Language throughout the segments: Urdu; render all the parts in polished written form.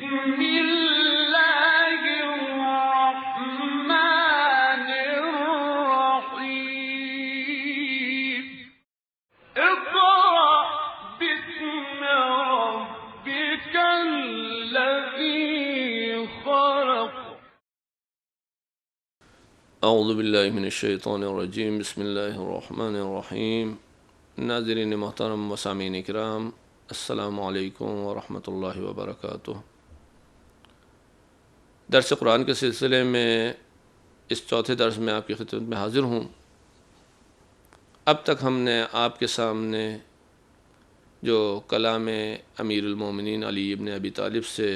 الله الرحمن الرحيم اقرأ باسم ربك الذي خلق اعوذ باللہ من الشیطان الرجیم بسم اللہ الرحمن الرحیم ناظرین محترم و سامعین کرام السلام علیکم ورحمۃ اللہ وبرکاتہ۔ درس قرآن کے سلسلے میں اس چوتھے درس میں آپ کی خدمت میں حاضر ہوں۔ اب تک ہم نے آپ کے سامنے جو کلام امیر المومنین علی ابن ابی طالب سے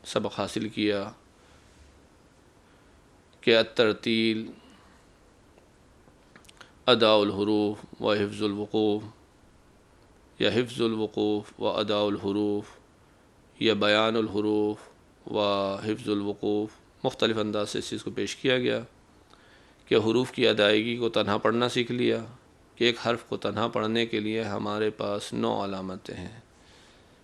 سبق حاصل کیا کہ الترتیل اداء الحروف و حفظ الوقوف یا حفظ الوقوف و اداء الحروف یا بیان الحروف و حفظ الوقوف، مختلف انداز سے اس چیز کو پیش کیا گیا کہ حروف کی ادائیگی کو تنہا پڑھنا سیکھ لیا کہ ایک حرف کو تنہا پڑھنے کے لیے ہمارے پاس 9 علامتیں ہیں: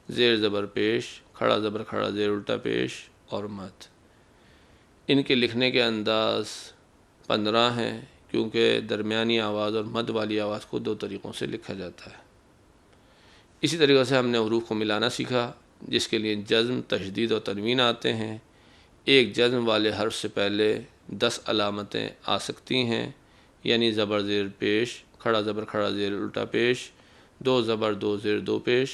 زیر زبر پیش، کھڑا زبر کھڑا زیر الٹا پیش اور مد۔ ان کے لکھنے کے انداز 15 ہیں، کیونکہ درمیانی آواز اور مد والی آواز کو 2 طریقوں سے لکھا جاتا ہے۔ اسی طریقے سے ہم نے حروف کو ملانا سیکھا، جس کے لیے جزم، تشدید اور تنوین آتے ہیں۔ ایک جزم والے حرف سے پہلے 10 علامتیں آ سکتی ہیں، یعنی زبر زیر پیش، کھڑا زبر کھڑا زیر الٹا پیش، 2 زبر 2 زیر 2 پیش،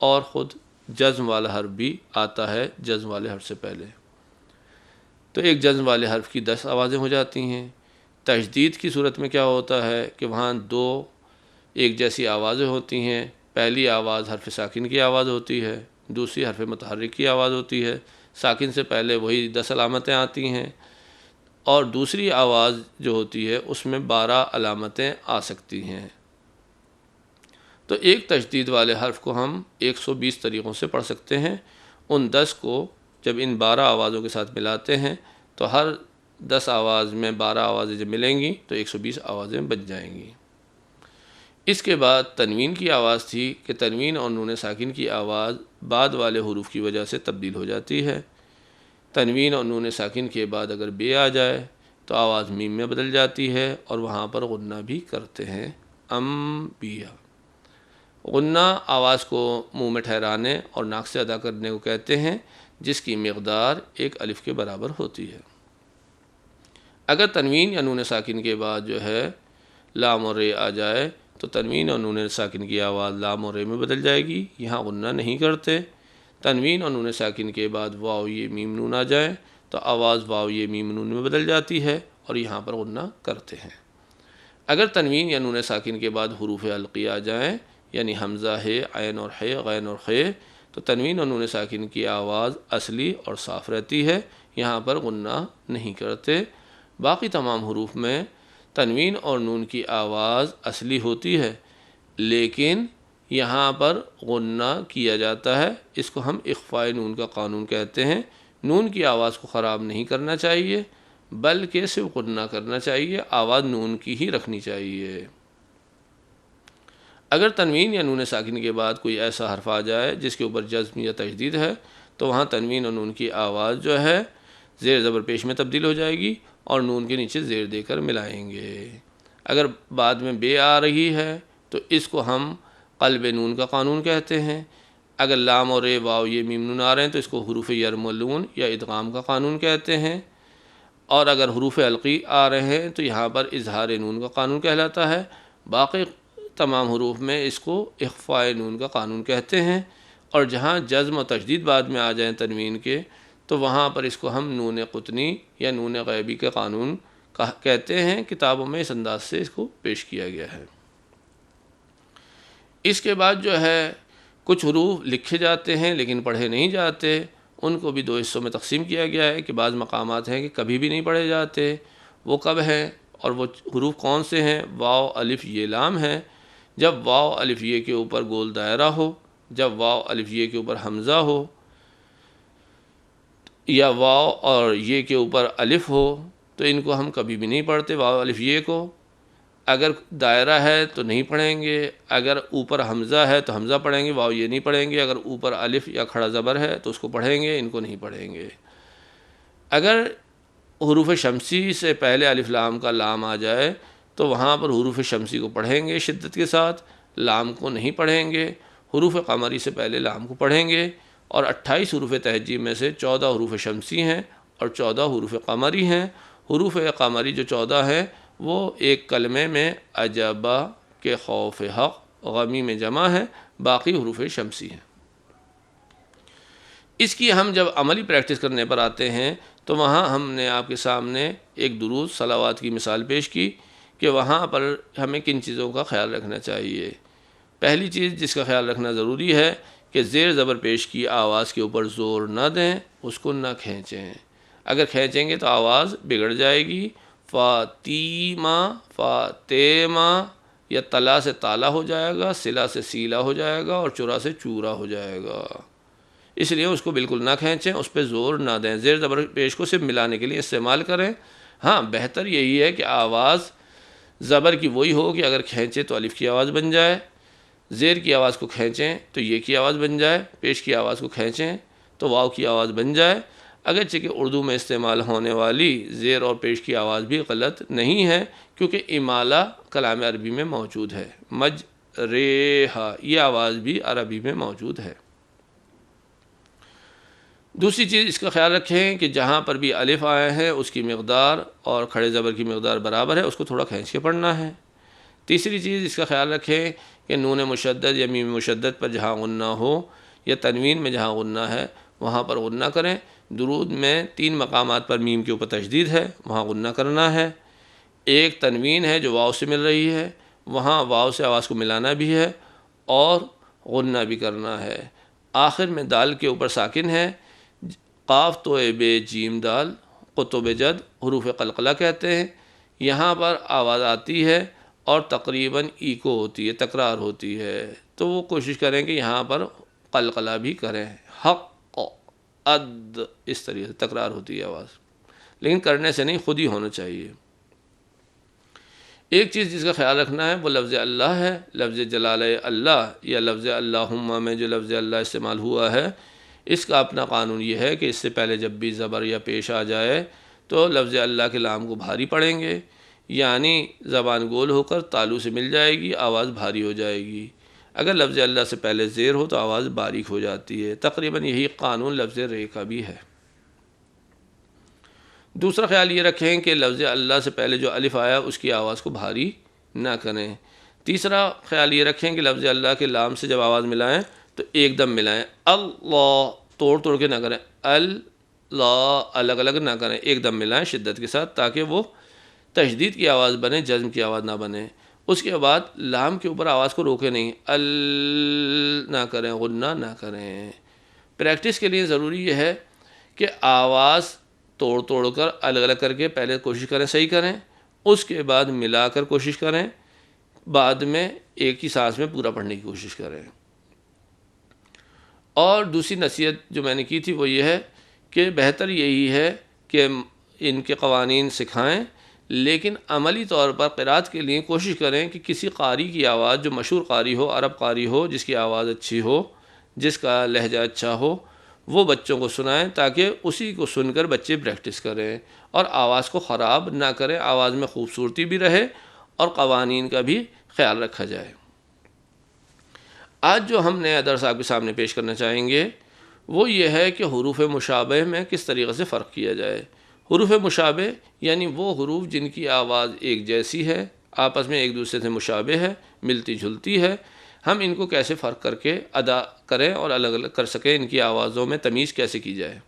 اور خود جزم والا حرف بھی آتا ہے جزم والے حرف سے پہلے۔ تو ایک جزم والے حرف کی 10 آوازیں ہو جاتی ہیں۔ تشدید کی صورت میں کیا ہوتا ہے کہ وہاں 2 ایک جیسی آوازیں ہوتی ہیں۔ پہلی آواز حرف ساکن کی آواز ہوتی ہے، دوسری حرف متحرک کی آواز ہوتی ہے۔ ساکن سے پہلے وہی 10 علامتیں آتی ہیں، اور دوسری آواز جو ہوتی ہے اس میں 12 علامتیں آ سکتی ہیں۔ تو ایک تشدید والے حرف کو ہم 120 طریقوں سے پڑھ سکتے ہیں۔ ان 10 کو جب ان 12 آوازوں کے ساتھ ملاتے ہیں تو ہر 10 آواز میں 12 آوازیں جب ملیں گی تو 120 آوازیں بن جائیں گی۔ اس کے بعد تنوین کی آواز تھی کہ تنوین اور نون ساکن کی آواز بعد والے حروف کی وجہ سے تبدیل ہو جاتی ہے۔ تنوین اور نون ساکن کے بعد اگر بے آ جائے تو آواز میم میں بدل جاتی ہے، اور وہاں پر غنہ بھی کرتے ہیں، انبیاء۔ غنہ آواز کو منہ میں ٹھہرانے اور ناک سے ادا کرنے کو کہتے ہیں، جس کی مقدار 1 الف کے برابر ہوتی ہے۔ اگر تنوین یا نون ساکن کے بعد جو ہے لام اور رے آ جائے تو تنوین اور نون ساکن کی آواز لام اور رے میں بدل جائے گی، یہاں غنہ نہیں کرتے۔ تنوین اور نون ساکن کے بعد واو یہ میم نون آ جائے تو آواز واو یہ میم نون میں بدل جاتی ہے، اور یہاں پر غنہ کرتے ہیں۔ اگر تنوین یا نون ساکن کے بعد حروف حلقی آ جائیں، یعنی حمزہ ہے، عین اور ہے، غین اور خے، تو تنوین اور نون ساکن کی آواز اصلی اور صاف رہتی ہے، یہاں پر غنہ نہیں کرتے۔ باقی تمام حروف میں تنوین اور نون کی آواز اصلی ہوتی ہے، لیکن یہاں پر غنہ کیا جاتا ہے۔ اس کو ہم اخفاء نون کا قانون کہتے ہیں۔ نون کی آواز کو خراب نہیں کرنا چاہیے، بلکہ صرف غنہ کرنا چاہیے، آواز نون کی ہی رکھنی چاہیے۔ اگر تنوین یا نون ساکن کے بعد کوئی ایسا حرف آ جائے جس کے اوپر جزم یا تشدید ہے تو وہاں تنوین اور نون کی آواز جو ہے زیر زبر پیش میں تبدیل ہو جائے گی، اور نون کے نیچے زیر دے کر ملائیں گے۔ اگر بعد میں بے آ رہی ہے تو اس کو ہم قلب نون کا قانون کہتے ہیں۔ اگر لام اور رے واو یہ میم نون آ رہے ہیں تو اس کو حروف یرملون یا ادغام کا قانون کہتے ہیں، اور اگر حروف حلقی آ رہے ہیں تو یہاں پر اظہار نون کا قانون کہلاتا ہے۔ باقی تمام حروف میں اس کو اخفاء نون کا قانون کہتے ہیں، اور جہاں جزم و تشدید بعد میں آ جائیں تنوین کے تو وہاں پر اس کو ہم نون قطنی یا نون غیبی کے قانون کہتے ہیں۔ کتابوں میں اس انداز سے اس کو پیش کیا گیا ہے۔ اس کے بعد جو ہے کچھ حروف لکھے جاتے ہیں لیکن پڑھے نہیں جاتے، ان کو بھی 2 حصوں میں تقسیم کیا گیا ہے کہ بعض مقامات ہیں کہ کبھی بھی نہیں پڑھے جاتے۔ وہ کب ہیں اور وہ حروف کون سے ہیں؟ واو الف یہ لام ہے۔ جب واو الف یہ کے اوپر گول دائرہ ہو، جب واو الف یہ کے اوپر حمزہ ہو، یا واو اور یہ کے اوپر الف ہو، تو ان کو ہم کبھی بھی نہیں پڑھتے واو الف یہ کو۔ اگر دائرہ ہے تو نہیں پڑھیں گے، اگر اوپر حمزہ ہے تو حمزہ پڑھیں گے، واو یہ نہیں پڑھیں گے، اگر اوپر الف یا کھڑا زبر ہے تو اس کو پڑھیں گے، ان کو نہیں پڑھیں گے۔ اگر حروف شمسی سے پہلے الف لام کا لام آ جائے تو وہاں پر حروف شمسی کو پڑھیں گے شدت کے ساتھ، لام کو نہیں پڑھیں گے۔ حروف قمری سے پہلے لام کو پڑھیں گے، اور 28 حروف تہجی میں سے 14 حروف شمسی ہیں اور 14 حروف قمری ہیں۔ حروف قمری جو 14 ہیں وہ ایک کلمے میں عجبہ کے خوف حق غمی میں جمع ہے، باقی حروف شمسی ہیں۔ اس کی ہم جب عملی پریکٹس کرنے پر آتے ہیں تو وہاں ہم نے آپ کے سامنے ایک درود صلوات کی مثال پیش کی کہ وہاں پر ہمیں کن چیزوں کا خیال رکھنا چاہیے۔ پہلی چیز جس کا خیال رکھنا ضروری ہے کہ زیر زبر پیش کی آواز کے اوپر زور نہ دیں، اس کو نہ کھینچیں۔ اگر کھینچیں گے تو آواز بگڑ جائے گی۔ فاطمہ، فاطمہ، یا تلا سے تالا ہو جائے گا، سلا سے سیلا ہو جائے گا، اور چورا سے چورا ہو جائے گا۔ اس لیے اس کو بالکل نہ کھینچیں، اس پہ زور نہ دیں۔ زیر زبر پیش کو صرف ملانے کے لیے استعمال کریں۔ ہاں، بہتر یہی ہے کہ آواز زبر کی وہی ہو کہ اگر کھینچیں تو الف کی آواز بن جائے، زیر کی آواز کو کھینچیں تو یہ کی آواز بن جائے، پیش کی آواز کو کھینچیں تو واو کی آواز بن جائے۔ اگرچہ کہ اردو میں استعمال ہونے والی زیر اور پیش کی آواز بھی غلط نہیں ہے، کیونکہ امالہ کلام عربی میں موجود ہے۔ مجریہا، یہ آواز بھی عربی میں موجود ہے۔ دوسری چیز اس کا خیال رکھیں کہ جہاں پر بھی الف آئے ہیں اس کی مقدار اور کھڑے زبر کی مقدار برابر ہے، اس کو تھوڑا کھینچ کے پڑھنا ہے۔ تیسری چیز اس کا خیال رکھیں کہ نون مشدد یا میم مشدد پر جہاں غنہ ہو یا تنوین میں جہاں غنہ ہے وہاں پر غنہ کریں۔ درود میں 3 مقامات پر میم کے اوپر تشدید ہے، وہاں غنہ کرنا ہے۔ ایک تنوین ہے جو واو سے مل رہی ہے، وہاں واو سے آواز کو ملانا بھی ہے اور غنہ بھی کرنا ہے۔ آخر میں دال کے اوپر ساکن ہے، قاف تو بے جیم دال قطب جد حروف قلقلہ کہتے ہیں، یہاں پر آواز آتی ہے اور تقریباً ایکو ہوتی ہے، تکرار ہوتی ہے، تو وہ کوشش کریں کہ یہاں پر قلقلہ بھی کریں۔ حق اد، اس طریقے سے تکرار ہوتی ہے آواز، لیکن کرنے سے نہیں، خود ہی ہونا چاہیے۔ ایک چیز جس کا خیال رکھنا ہے وہ لفظ اللہ ہے۔ لفظ جلالہ اللہ یا لفظ اللہم میں جو لفظ اللہ استعمال ہوا ہے، اس کا اپنا قانون یہ ہے کہ اس سے پہلے جب بھی زبر یا پیش آ جائے تو لفظ اللہ کے لام کو بھاری پڑھیں گے، یعنی زبان گول ہو کر تالو سے مل جائے گی، آواز بھاری ہو جائے گی۔ اگر لفظ اللہ سے پہلے زیر ہو تو آواز باریک ہو جاتی ہے۔ تقریباً یہی قانون لفظ رے کا بھی ہے۔ دوسرا خیال یہ رکھیں کہ لفظ اللہ سے پہلے جو الف آیا اس کی آواز کو بھاری نہ کریں۔ تیسرا خیال یہ رکھیں کہ لفظ اللہ کے لام سے جب آواز ملائیں تو ایک دم ملائیں۔ اللہ توڑ توڑ کے نہ کریں، اللہ الگ الگ نہ کریں، ایک دم ملائیں شدت کے ساتھ تاکہ وہ تشدید کی آواز بنے، جزم کی آواز نہ بنے۔ اس کے بعد لام کے اوپر آواز کو روکے نہیں، نہ کریں، غنہ نہ کریں۔ پریکٹس کے لیے ضروری یہ ہے کہ آواز توڑ توڑ کر الگ الگ کر کے پہلے کوشش کریں صحیح کریں، اس کے بعد ملا کر کوشش کریں، بعد میں ایک ہی سانس میں پورا پڑھنے کی کوشش کریں۔ اور دوسری نصیحت جو میں نے کی تھی وہ یہ ہے کہ بہتر یہی ہے کہ ان کے قوانین سکھائیں، لیکن عملی طور پر قرات کے لیے کوشش کریں کہ کسی قاری کی آواز جو مشہور قاری ہو، عرب قاری ہو، جس کی آواز اچھی ہو، جس کا لہجہ اچھا ہو، وہ بچوں کو سنائیں تاکہ اسی کو سن کر بچے پریکٹس کریں اور آواز کو خراب نہ کریں، آواز میں خوبصورتی بھی رہے اور قوانین کا بھی خیال رکھا جائے۔ آج جو ہم نیا درس آپ کے سامنے پیش کرنا چاہیں گے وہ یہ ہے کہ حروف مشابہ میں کس طریقے سے فرق کیا جائے۔ حروف مشابہ یعنی وہ حروف جن کی آواز ایک جیسی ہے، آپس میں ایک دوسرے سے مشابہ ہے، ملتی جھلتی ہے، ہم ان کو کیسے فرق کر کے ادا کریں اور الگ الگ کر سکیں، ان کی آوازوں میں تمیز کیسے کی جائے۔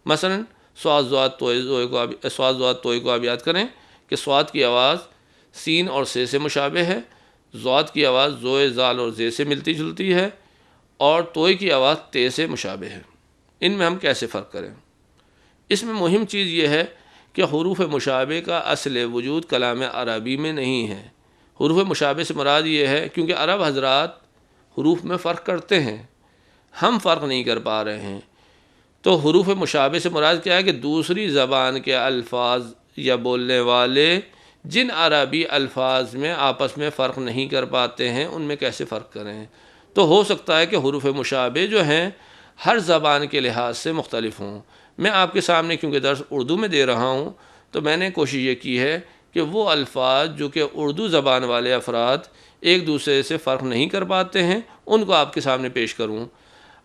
مثلا سواد زواد توئے کو آپ یاد کریں کہ سواد کی آواز سین اور سے مشابہ ہے، زواد کی آواز زوئے زال اور زے سے ملتی جلتی ہے، اور توئے کی آواز تے سے مشابہ ہے۔ ان میں ہم کیسے فرق کریں؟ اس میں مہم چیز یہ ہے کہ حروف مشابہ کا اصل وجود کلام عربی میں نہیں ہے۔ حروف مشابہ سے مراد یہ ہے کیونکہ عرب حضرات حروف میں فرق کرتے ہیں، ہم فرق نہیں کر پا رہے ہیں، تو حروف مشابہ سے مراد کیا ہے کہ دوسری زبان کے الفاظ یا بولنے والے جن عربی الفاظ میں آپس میں فرق نہیں کر پاتے ہیں ان میں کیسے فرق کریں؟ تو ہو سکتا ہے کہ حروف مشابہ جو ہیں ہر زبان کے لحاظ سے مختلف ہوں۔ میں آپ کے سامنے کیونکہ درس اردو میں دے رہا ہوں تو میں نے کوشش یہ کی ہے کہ وہ الفاظ جو کہ اردو زبان والے افراد ایک دوسرے سے فرق نہیں کر پاتے ہیں ان کو آپ کے سامنے پیش کروں۔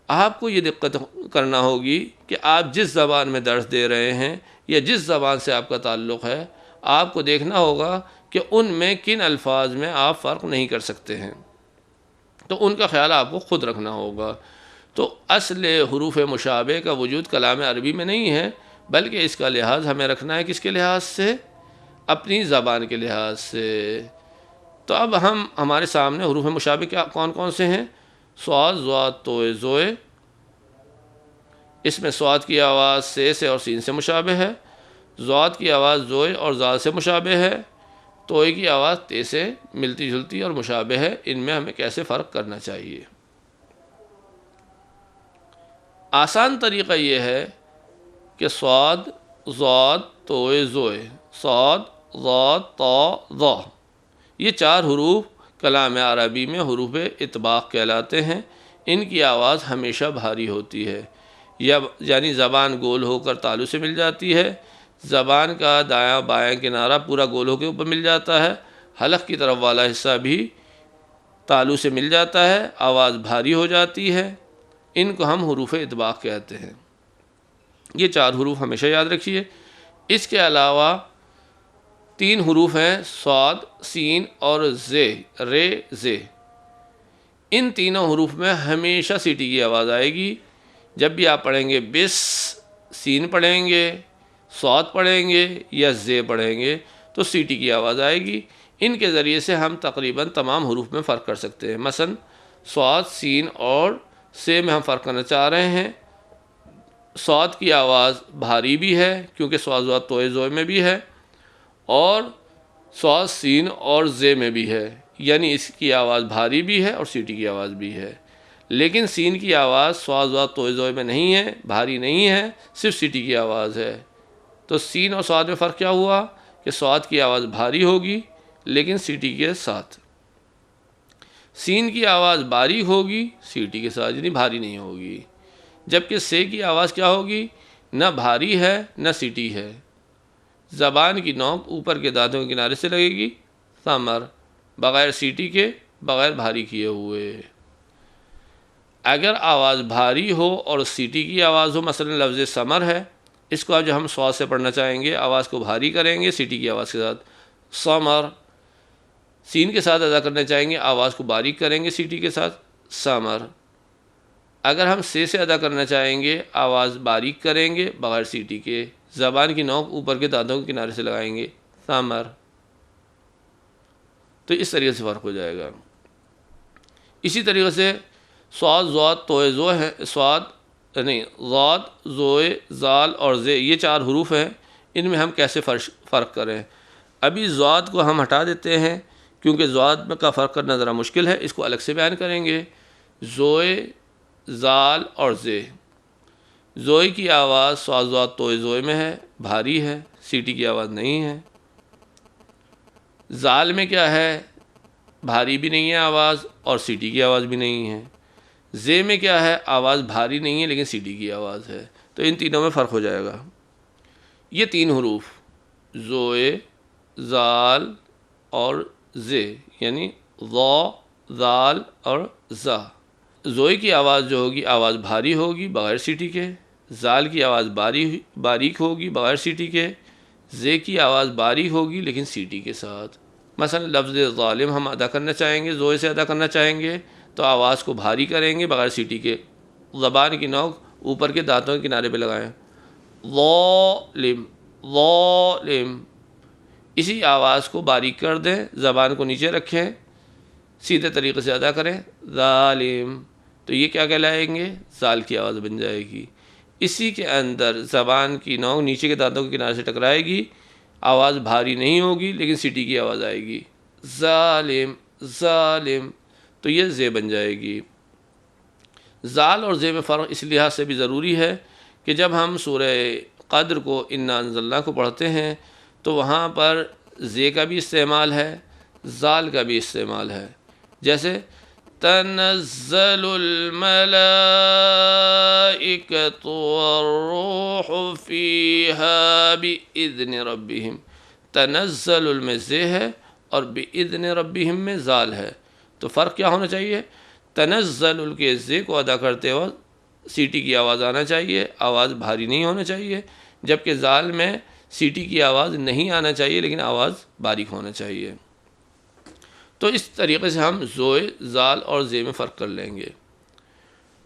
آپ کو یہ دقت کرنا ہوگی کہ آپ جس زبان میں درس دے رہے ہیں یا جس زبان سے آپ کا تعلق ہے آپ کو دیکھنا ہوگا کہ ان میں کن الفاظ میں آپ فرق نہیں کر سکتے ہیں، تو ان کا خیال آپ کو خود رکھنا ہوگا۔ تو اصل حروف مشابہ کا وجود کلام عربی میں نہیں ہے، بلکہ اس کا لحاظ ہمیں رکھنا ہے کس کے لحاظ سے؟ اپنی زبان کے لحاظ سے۔ تو اب ہمارے سامنے حروف مشابہ کیا کون کون سے ہیں؟ صاد، ضاد، طوء، زوئے۔ اس میں صاد کی آواز سے اور سین سے مشابہ ہے، ضاد کی آواز زوئے اور زال سے مشابہ ہے، طوء کی آواز تے سے ملتی جلتی اور مشابہ ہے۔ ان میں ہمیں کیسے فرق کرنا چاہیے؟ آسان طریقہ یہ ہے کہ صاد، ضاد، طوء، زوئے، صاد، ضاد، طا، ظا، یہ چار حروف کلام عربی میں حروف اطباق کہلاتے ہیں۔ ان کی آواز ہمیشہ بھاری ہوتی ہے، یعنی زبان گول ہو کر تالو سے مل جاتی ہے، زبان کا دایاں بایاں کنارہ پورا گول ہو کے اوپر مل جاتا ہے، حلق کی طرف والا حصہ بھی تالو سے مل جاتا ہے، آواز بھاری ہو جاتی ہے۔ ان کو ہم حروف اطباق کہتے ہیں۔ یہ چار حروف ہمیشہ یاد رکھیے۔ اس کے علاوہ 3 حروف ہیں، صاد، سین اور زے، رے، زے۔ ان تینوں حروف میں ہمیشہ سیٹی کی آواز آئے گی۔ جب بھی آپ پڑھیں گے بس، سین پڑھیں گے، صاد پڑھیں گے یا زے پڑھیں گے تو سیٹی کی آواز آئے گی۔ ان کے ذریعے سے ہم تقریباً تمام حروف میں فرق کر سکتے ہیں۔ مثلا صاد، سین اور سے میں ہم فرق کرنا چاہ رہے ہیں۔ صاد کی آواز بھاری بھی ہے کیونکہ صاد، ضاد، طوء، زوئے میں بھی ہے، اور صاد، سین اور زے میں بھی ہے، یعنی اس کی آواز بھاری بھی ہے اور سیٹی کی آواز بھی ہے۔ لیکن سین کی آواز صاد، ضاد، طوء، زوئے میں نہیں ہے، بھاری نہیں ہے، صرف سیٹی کی آواز ہے۔ تو سین اور صاد میں فرق کیا ہوا کہ صاد کی آواز بھاری ہوگی لیکن سیٹی کے ساتھ، سین کی آواز باریک ہوگی سیٹی کے ساتھ، یعنی بھاری نہیں ہوگی، جبکہ سے کی آواز کیا ہوگی؟ نہ بھاری ہے نہ سیٹی ہے، زبان کی نوک اوپر کے دانتوں کے کنارے سے لگے گی، ثمر، بغیر سیٹی کے، بغیر بھاری کیے ہوئے۔ اگر آواز بھاری ہو اور سیٹی کی آواز ہو، مثلا لفظ ثمر ہے، اس کو جو ہم صاد سے پڑھنا چاہیں گے آواز کو بھاری کریں گے سیٹی کی آواز کے ساتھ، ثمر۔ سین کے ساتھ ادا کرنا چاہیں گے آواز کو باریک کریں گے سیٹی کے ساتھ، ثمر۔ اگر ہم سے ادا کرنا چاہیں گے آواز باریک کریں گے بغیر سیٹی کے، زبان کی نوک اوپر کے دانتوں کے کنارے سے لگائیں گے، ثمر۔ تو اس طریقے سے فرق ہو جائے گا۔ اسی طریقے سے صاد، ضاد، طوء، زوئے ہے، ضاد، زوئے، زال اور زے، یہ 4 حروف ہیں۔ ان میں ہم کیسے فرق کریں؟ ابھی ضاد کو ہم ہٹا دیتے ہیں کیونکہ ضاد کا فرق کرنا ذرا مشکل ہے، اس کو الگ سے بیان کریں گے۔ زوئے، زال اور زے۔ زوئے کی آواز صاد، ضاد، طوء، زوئے میں ہے، بھاری ہے، سیٹی کی آواز نہیں ہے۔ زال میں کیا ہے؟ بھاری بھی نہیں ہے آواز اور سیٹی کی آواز بھی نہیں ہے۔ زے میں کیا ہے؟ آواز بھاری نہیں ہے لیکن سیٹی کی آواز ہے۔ تو ان تینوں میں فرق ہو جائے گا۔ یہ 3 حروف زوئے، زال اور زے، یعنی ضا، زال اور زا۔ زوئے کی آواز جو ہوگی آواز بھاری ہوگی بغیر سیٹی کے، زال کی آواز باریک ہوگی بغیر سیٹی کے، زے کی آواز باریک ہوگی لیکن سیٹی کے ساتھ۔ مثلا لفظ ظالم ہم ادا کرنا چاہیں گے، زوئے سے ادا کرنا چاہیں گے تو آواز کو بھاری کریں گے بغیر سیٹی کے، زبان کی نوک اوپر کے دانتوں کے کنارے پہ لگائیں، ظالم، ظالم۔ اسی آواز کو باریک کر دیں، زبان کو نیچے رکھیں، سیدھے طریقے سے ادا کریں، ظالم، تو یہ کیا کہلائیں گے؟ زال کی آواز بن جائے گی۔ اسی کے اندر زبان کی نوک نیچے کے دانتوں کے کنارے سے ٹکرائے گی، آواز بھاری نہیں ہوگی لیکن سیٹی کی آواز آئے گی، ظالم، ظالم، تو یہ زے بن جائے گی۔ زال اور زے میں فرق اس لحاظ سے بھی ضروری ہے کہ جب ہم سورہ قدر کو انا انزلنا کو پڑھتے ہیں تو وہاں پر زے کا بھی استعمال ہے، زال کا بھی استعمال ہے. جیسے تنزل الملائکۃ والروح فیہا بإذن ربہم. تنزل میں زے ہے اور بإذن ربہم میں زال ہے. تو فرق کیا ہونا چاہیے؟ تنزل کے زے کو ادا کرتے وقت سیٹی کی آواز آنا چاہیے، آواز بھاری نہیں ہونا چاہیے، جبکہ زال میں سیٹی کی آواز نہیں آنا چاہیے لیکن آواز باریک ہونا چاہیے. تو اس طریقے سے ہم زوئے، زال اور زے میں فرق کر لیں گے.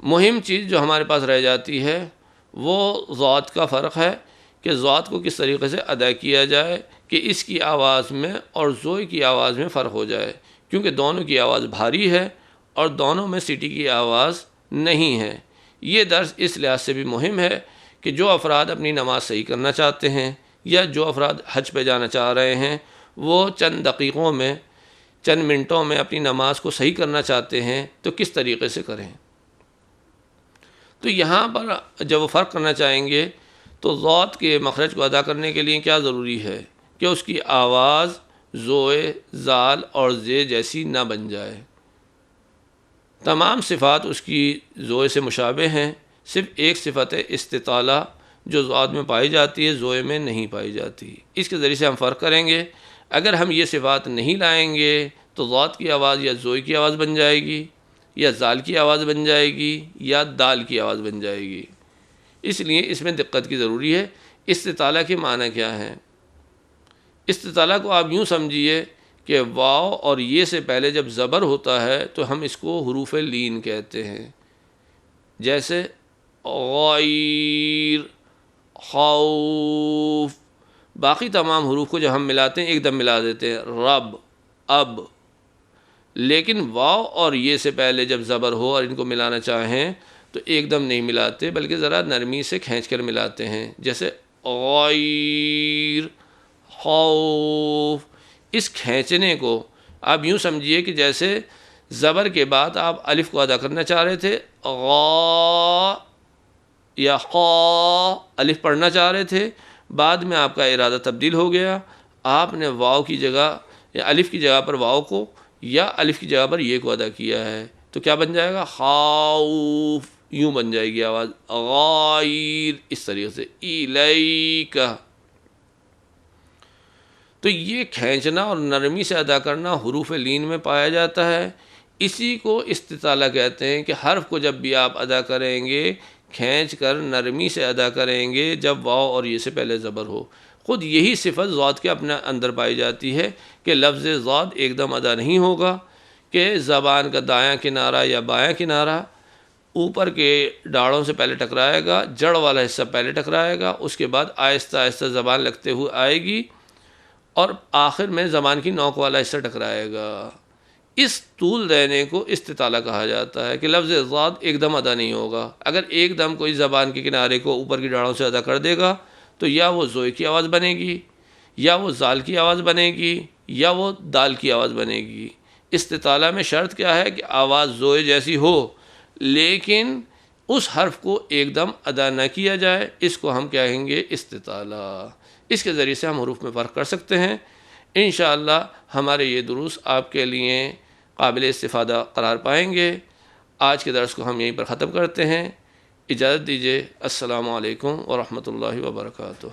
مہم چیز جو ہمارے پاس رہ جاتی ہے وہ ضاد کا فرق ہے کہ ضاد کو کس طریقے سے ادا کیا جائے کہ اس کی آواز میں اور زوئے کی آواز میں فرق ہو جائے، کیونکہ دونوں کی آواز بھاری ہے اور دونوں میں سیٹی کی آواز نہیں ہے. یہ درس اس لحاظ سے بھی مہم ہے کہ جو افراد اپنی نماز صحیح کرنا چاہتے ہیں یا جو افراد حج پہ جانا چاہ رہے ہیں وہ چند دقیقوں میں، چند منٹوں میں اپنی نماز کو صحیح کرنا چاہتے ہیں تو کس طریقے سے کریں. تو یہاں پر جب وہ فرق کرنا چاہیں گے تو ضاد کے مخرج کو ادا کرنے کے لیے کیا ضروری ہے کہ اس کی آواز زوئے، زال اور زے جیسی نہ بن جائے. تمام صفات اس کی زوئے سے مشابہ ہیں، صرف ایک صفت استطالہ جو ضاد میں پائی جاتی ہے زوئے میں نہیں پائی جاتی. اس کے ذریعے سے ہم فرق کریں گے. اگر ہم یہ صفات نہیں لائیں گے تو ضاد کی آواز یا زوئے کی آواز بن جائے گی، یا زال کی آواز بن جائے گی، یا دال کی آواز بن جائے گی. اس لیے اس میں دقت کی ضروری ہے. استطالہ کے معنی کیا ہیں؟ استطالہ کو آپ یوں سمجھیے کہ واو اور یہ سے پہلے جب زبر ہوتا ہے تو ہم اس کو حروف لین کہتے ہیں. جیسے غیر، خوف، باقی تمام حروف کو جب ہم ملاتے ہیں ایک دم ملا دیتے ہیں، رب، اب. لیکن واو اور یہ سے پہلے جب زبر ہو اور ان کو ملانا چاہیں تو ایک دم نہیں ملاتے بلکہ ذرا نرمی سے کھینچ کر ملاتے ہیں. جیسے غیر، خوف. اس کھینچنے کو آپ یوں سمجھیے کہ جیسے زبر کے بعد آپ الف کو ادا کرنا چاہ رہے تھے، غا یا قا الف پڑھنا چاہ رہے تھے، بعد میں آپ کا ارادہ تبدیل ہو گیا، آپ نے واو کی جگہ یا الف کی جگہ پر واو کو یا الف کی جگہ پر یہ کو ادا کیا ہے تو کیا بن جائے گا؟ خوف. یوں بن جائے گی آواز. غائر اس طریقے سے. الیکہ. تو یہ کھینچنا اور نرمی سے ادا کرنا حروف لین میں پایا جاتا ہے. اسی کو استطالہ کہتے ہیں کہ حرف کو جب بھی آپ ادا کریں گے کھینچ کر نرمی سے ادا کریں گے جب واو اور یہ سے پہلے زبر ہو. خود یہی صفت ضاد کے اپنے اندر پائی جاتی ہے کہ لفظ ضاد ایک دم ادا نہیں ہوگا کہ زبان کا دایاں کنارہ یا بایاں کنارہ اوپر کے ڈاڑوں سے پہلے ٹکرائے گا، جڑ والا حصہ پہلے ٹکرائے گا، اس کے بعد آہستہ آہستہ زبان لگتے ہوئے آئے گی اور آخر میں زبان کی نوک والا حصہ ٹکرائے گا. اس طول دینے کو استطالہ کہا جاتا ہے کہ لفظ ضاد ایک دم ادا نہیں ہوگا. اگر ایک دم کوئی زبان کے کنارے کو اوپر کی ڈاڑوں سے ادا کر دے گا تو یا وہ زوئے کی آواز بنے گی، یا وہ زال کی آواز بنے گی، یا وہ دال کی آواز بنے گی. استطالہ میں شرط کیا ہے کہ آواز زوئے جیسی ہو لیکن اس حرف کو ایک دم ادا نہ کیا جائے. اس کو ہم کہیں گے استطالہ. اس کے ذریعے سے ہم حروف میں فرق کر سکتے ہیں. انشاءاللہ ہمارے یہ دروس آپ کے لیے قابل استفادہ قرار پائیں گے. آج کے درس کو ہم یہیں پر ختم کرتے ہیں. اجازت دیجیے. السلام علیکم ورحمۃ اللہ وبرکاتہ.